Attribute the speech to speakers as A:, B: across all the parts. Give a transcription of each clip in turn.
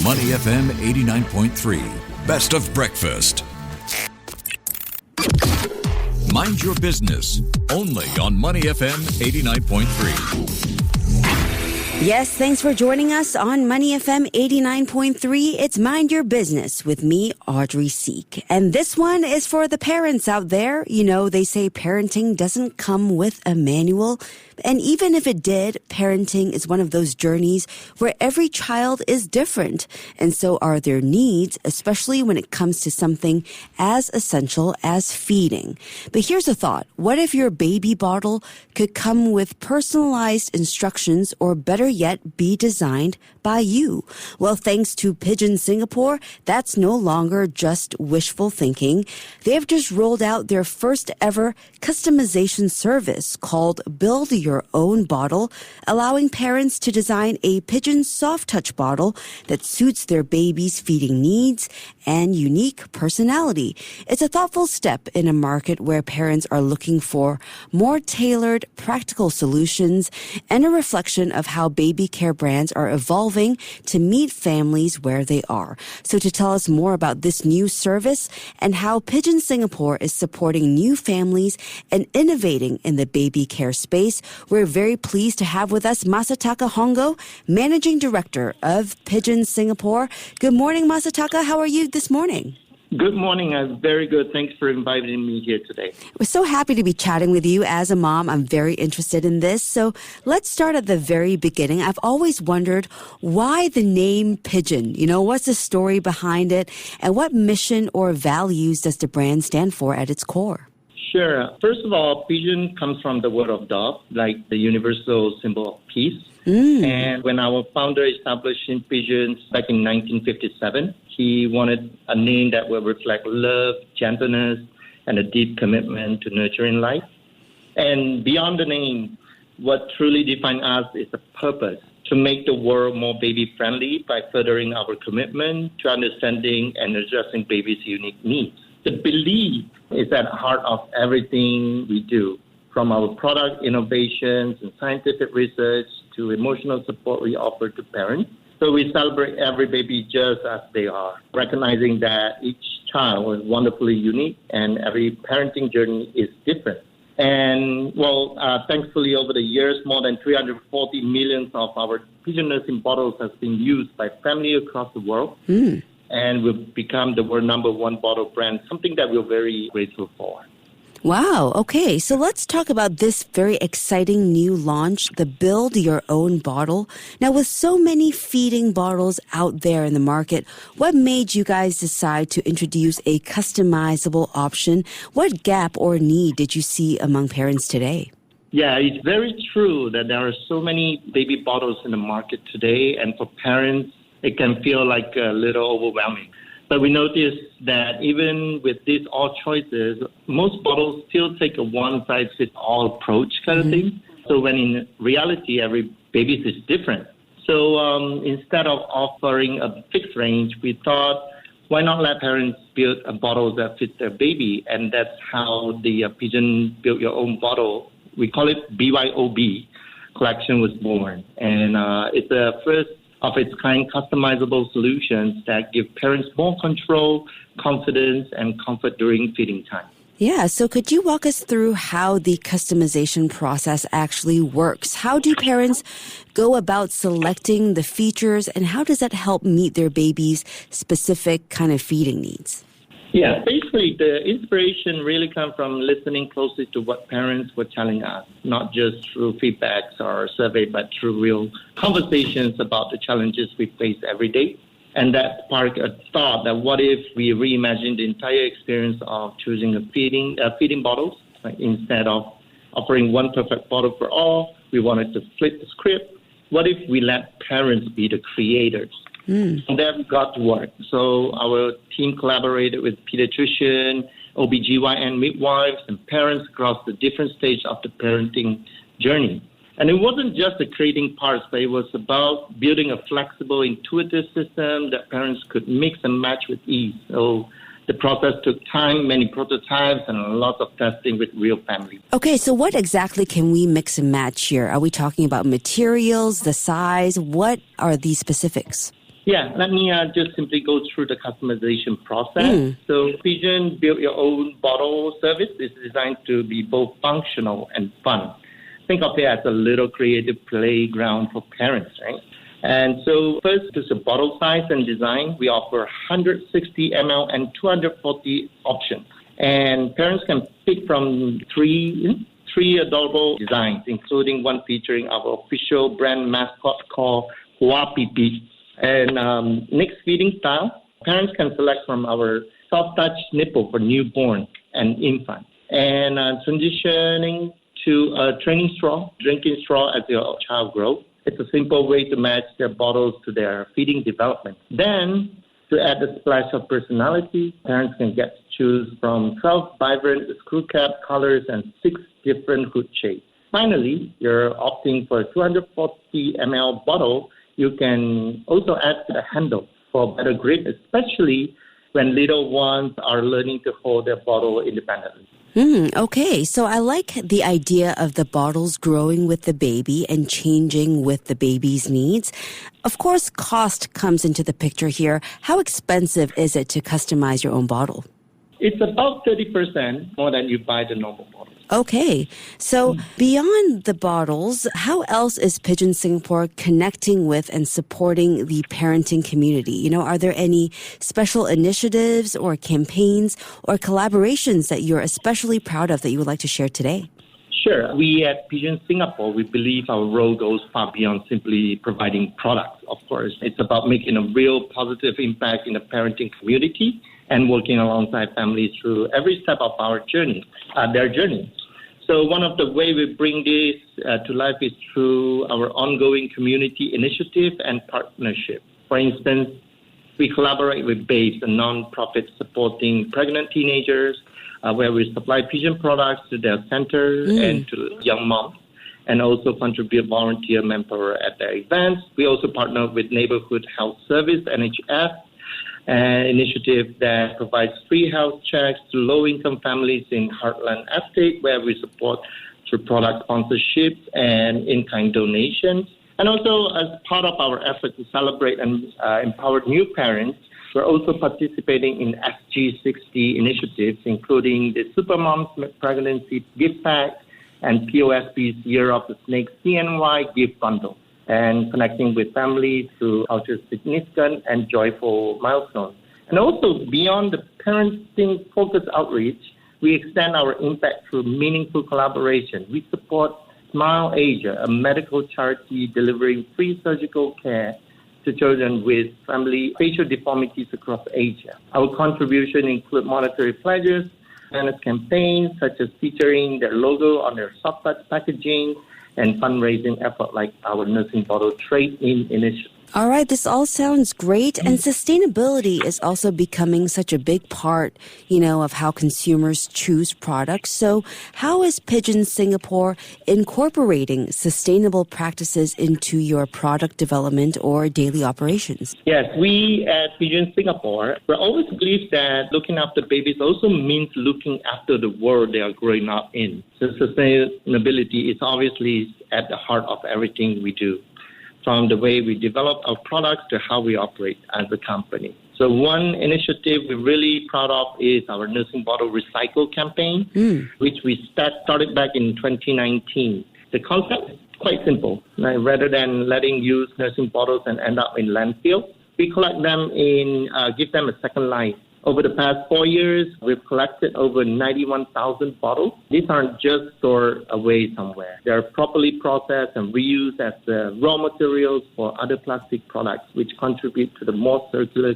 A: Money FM 89.3. Best of breakfast. Mind your business. Only on Money FM 89.3.
B: Yes, thanks for joining us on Money FM 89.3. It's Mind Your Business with me, Audrey Siek. And this one is for the parents out there. You know, they say parenting doesn't come with a manual. And even if it did, parenting is one of those journeys where every child is different. And so are their needs, especially when it comes to something as essential as feeding. But here's a thought. What if your baby bottle could come with personalized instructions, or better yet, be designed by you? Well, thanks to Pigeon Singapore, that's no longer just wishful thinking. They've just rolled out their first ever customization service called Build Your Own Bottle, allowing parents to design a Pigeon SofTouch bottle that suits their baby's feeding needs and unique personality. It's a thoughtful step in a market where parents are looking for more tailored, practical solutions, and a reflection of how baby care brands are evolving to meet families where they are. So to tell us more about this new service and how Pigeon Singapore is supporting new families and innovating in the baby care space, we're very pleased to have with us Masataka Hongo, Managing Director of Pigeon Singapore. Good morning, Masataka. How are you this morning?
C: Good morning. I'm very good. Thanks for inviting me here today.
B: We're so happy to be chatting with you. As a mom, I'm very interested in this. So let's start at the very beginning. I've always wondered why the name Pigeon. You know, what's the story behind it? And what mission or values does the brand stand for at its core?
C: Sure. First of all, pigeon comes from the word of dove, like the universal symbol of peace. And when our founder established Pigeons back in 1957, he wanted a name that will reflect love, gentleness, and a deep commitment to nurturing life. And beyond the name, what truly defines us is the purpose, to make the world more baby-friendly by furthering our commitment to understanding and addressing babies' unique needs. The belief is at the heart of everything we do, from our product innovations and scientific research to emotional support we offer to parents. So we celebrate every baby just as they are, recognizing that each child is wonderfully unique and every parenting journey is different. And, thankfully, over the years, more than 340 million of our pigeon nursing bottles has been used by families across the world. And we've become the world number one bottle brand, something that we're very grateful for.
B: Wow. Okay. So let's talk about this very exciting new launch, the Build Your Own Bottle. Now, with so many feeding bottles out there in the market, what made you guys decide to introduce a customizable option? What gap or need did you see among parents today?
C: Yeah, it's very true that there are so many baby bottles in the market today. And for parents, it can feel like a little overwhelming. But we noticed that even with these all choices, most bottles still take a one-size-fits-all approach kind of thing. So when in reality, every baby is different. So instead of offering a fixed range, we thought, why not let parents build a bottle that fits their baby? And that's how the Pigeon Build Your Own Bottle, we call it BYOB, collection was born. And it's the first of its kind customizable solutions that give parents more control, confidence, and comfort during feeding time.
B: Yeah, so could you walk us through how the customization process actually works? How do parents go about selecting the features, and how does that help meet their baby's specific kind of feeding needs?
C: Yeah, basically the inspiration really comes from listening closely to what parents were telling us, not just through feedbacks or survey, but through real conversations about the challenges we face every day. And that sparked a thought that what if we reimagined the entire experience of choosing feeding bottles, like instead of offering one perfect bottle for all, we wanted to flip the script. What if we let parents be the creators? And then we got to work. So our team collaborated with pediatrician, OBGYN midwives, and parents across the different stages of the parenting journey. And it wasn't just the creating parts, but it was about building a flexible, intuitive system that parents could mix and match with ease. So the process took time, many prototypes, and a lot of testing with real families.
B: Okay, so what exactly can we mix and match here? Are we talking about materials, the size? What are the specifics?
C: Yeah, let me just simply go through the customization process. So Pigeon Build Your Own Bottle service is designed to be both functional and fun. Think of it as a little creative playground for parents, right? And so first, to the bottle size and design, we offer 160 ml and 240 options. And parents can pick from three adorable designs, including one featuring our official brand mascot called Chua. And next feeding style, parents can select from our SofTouch nipple for newborn and infant. And transitioning to a drinking straw as your child grows. It's a simple way to match their bottles to their feeding development. Then, to add a splash of personality, parents can get to choose from 12 vibrant screw cap colors and 6 different hood shapes. Finally, you're opting for a 240 ml bottle. You can also add the handle for better grip, especially when little ones are learning to hold their bottle independently.
B: Okay, so I like the idea of the bottles growing with the baby and changing with the baby's needs. Of course, cost comes into the picture here. How expensive is it to customize your own bottle?
C: It's about 30% more than you buy the normal bottle.
B: Okay, so beyond the bottles, how else is Pigeon Singapore connecting with and supporting the parenting community? You know, are there any special initiatives or campaigns or collaborations that you're especially proud of that you would like to share today?
C: Sure. We at Pigeon Singapore, we believe our role goes far beyond simply providing products, of course. It's about making a real positive impact in the parenting community and working alongside families through every step of our journey, their journey. So one of the ways we bring this to life is through our ongoing community initiative and partnership. For instance, we collaborate with BABES, a non-profit supporting pregnant teenagers, where we supply pigeon products to their center and to young moms, and also contribute volunteer manpower at their events. We also partner with Neighborhood Health Service, NHS, an initiative that provides free health checks to low-income families in Heartland Estate, where we support through product sponsorships and in-kind donations. And also, as part of our effort to celebrate and empower new parents, we're also participating in SG60 initiatives, including the Supermom's Pregnancy Gift Pack and POSB's Year of the Snake CNY gift bundle, and connecting with families through culturally significant and joyful milestones. And also, beyond the parenting-focused outreach, we extend our impact through meaningful collaboration. We support Smile Asia, a medical charity delivering free surgical care to children with family facial deformities across Asia. Our contribution include monetary pledges, awareness campaigns such as featuring their logo on their SofTouch packaging, and fundraising effort like our nursing bottle trade-in initiative.
B: All right, this all sounds great. And sustainability is also becoming such a big part, of how consumers choose products. So how is Pigeon Singapore incorporating sustainable practices into your product development or daily operations?
C: Yes, we at Pigeon Singapore, we always believe that looking after babies also means looking after the world they are growing up in. So sustainability is obviously at the heart of everything we do, from the way we develop our products to how we operate as a company. So one initiative we're really proud of is our nursing bottle recycle campaign, which we started back in 2019. The concept is quite simple. Rather than letting used nursing bottles and end up in landfill, we collect them give them a second life. Over the past 4 years, we've collected over 91,000 bottles. These aren't just stored away somewhere. They are properly processed and reused as raw materials for other plastic products, which contribute to the more circular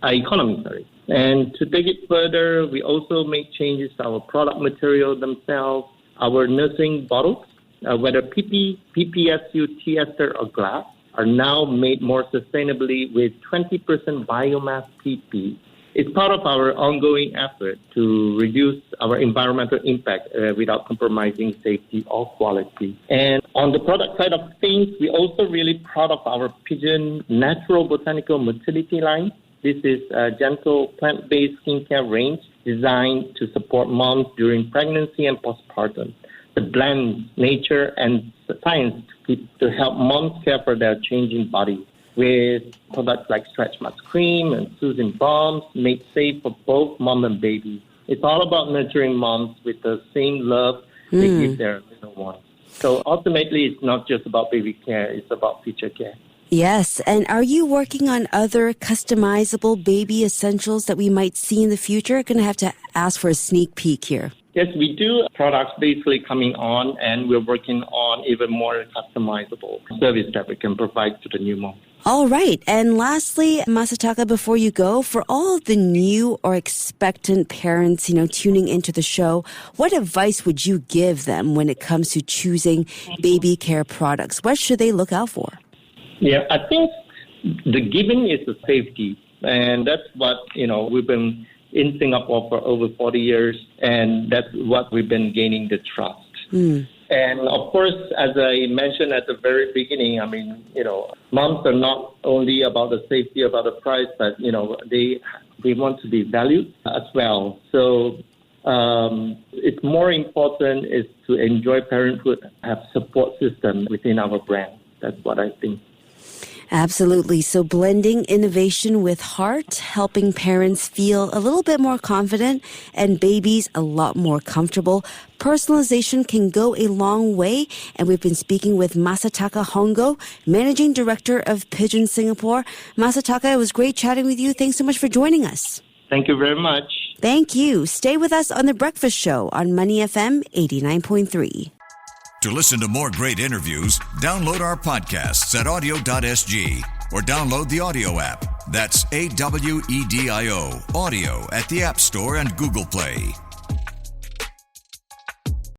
C: economy. And to take it further, we also make changes to our product material themselves. Our nursing bottles, whether PP, PPSU, ester, or glass, are now made more sustainably with 20% biomass PP. It's part of our ongoing effort to reduce our environmental impact without compromising safety or quality. And on the product side of things, we're also really proud of our Pigeon Natural Botanical Motility line. This is a gentle plant-based skincare range designed to support moms during pregnancy and postpartum. It blends nature and science to help moms care for their changing bodies. with products like Stretch Marks Cream and Soothing Balms made safe for both mom and baby. It's all about nurturing moms with the same love they give their little ones. So ultimately, it's not just about baby care, it's about future care.
B: Yes, and are you working on other customizable baby essentials that we might see in the future? Going to have to ask for a sneak peek here.
C: Yes, we do products basically coming on, and we're working on even more customizable service that we can provide to the new mom.
B: All right. And lastly, Masataka, before you go, for all of the new or expectant parents, tuning into the show, what advice would you give them when it comes to choosing baby care products? What should they look out for?
C: Yeah, I think the given is the safety. And that's what, we've been in Singapore for over 40 years, and that's what we've been gaining the trust. And of course, as I mentioned at the very beginning, moms are not only about the safety, about the price, but, they want to be valued as well. So it's more important is to enjoy parenthood, have support system within our brand. That's what I think.
B: Absolutely. So blending innovation with heart, helping parents feel a little bit more confident and babies a lot more comfortable. Personalization can go a long way. And we've been speaking with Masataka Hongo, Managing Director of Pigeon Singapore. Masataka, it was great chatting with you. Thanks so much for joining us.
C: Thank you very much.
B: Thank you. Stay with us on The Breakfast Show on Money FM 89.3.
A: To listen to more great interviews, download our podcasts at audio.sg or download the audio app. That's AWEDIO, audio at the App Store and Google Play.